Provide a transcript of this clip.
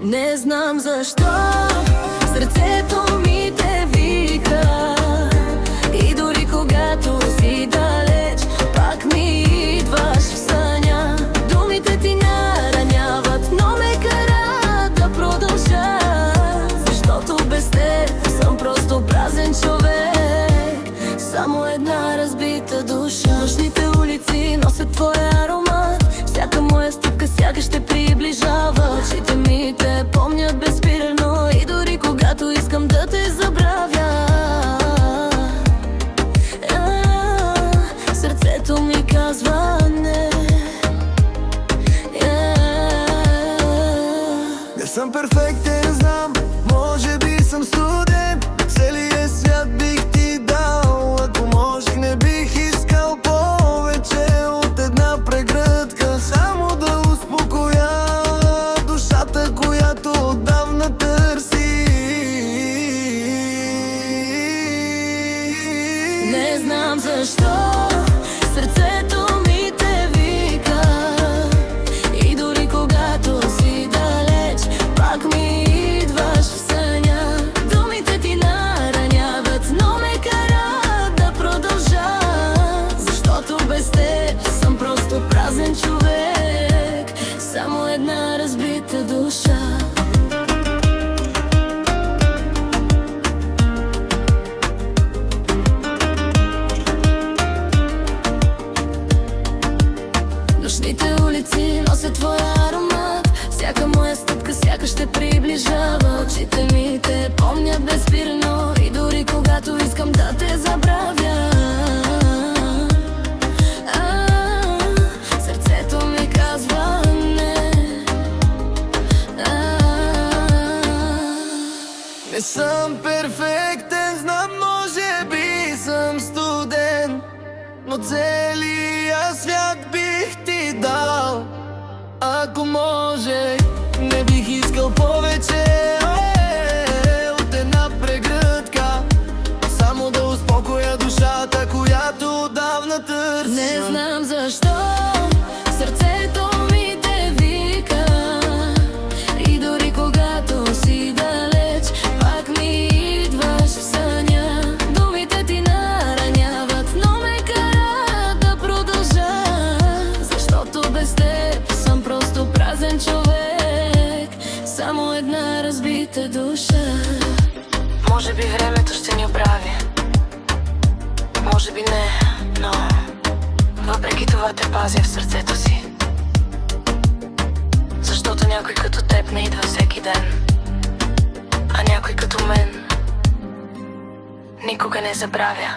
Не знам защо сърцето ми те вика, и дори когато си далеч, пак ми идваш в съня. Думите ти нараняват, но ме карат да продължа, защото без теб съм просто празен човек, само една разбита душа. Нощните улици носят твоя аромат, всяка моя стъпка сякаш те приближава. Очите ми те помнят безспирано, и дори когато искам да те забравя, сърцето ми казва не. Не съм перфектен, знам, може би съм студен, целият свят бих ти дал. Ако можех, не бих искал повече от една прегръдка, само да успокоя душата, която отдавна търси. Не знам защо сърцето ми те вика, и дори когато си далеч, пак ми идваш в съня. Думите ти нараняват, но ме карат да продължа, защото без теб съм просто празен човек, само една разбита душа. Нощните улици носят твоя аромат, всяка моя стъпка сякаш те приближава. Очите ми те помнят безспирно, и дори когато искам да те забравя, сърцето ми казва не. Не съм перфектен, знам, може би съм студен, но целия свят бих ти дал. Ако може, не бих искал повече от една прегръдка, само да успокоя душата, която отдавна търся. Не знам защо сърцето ми те вика, и дори когато си далеч, пак ми идваш в съня. Думите ти нараняват, но ме карат да продължа, защото без теб съм просто празен човек, само една разбита душа. Може би времето ще ни оправи, може би не, но въпреки това те пазя в сърцето си, защото някой като теб не идва всеки ден, а някой като мен никога не забравя.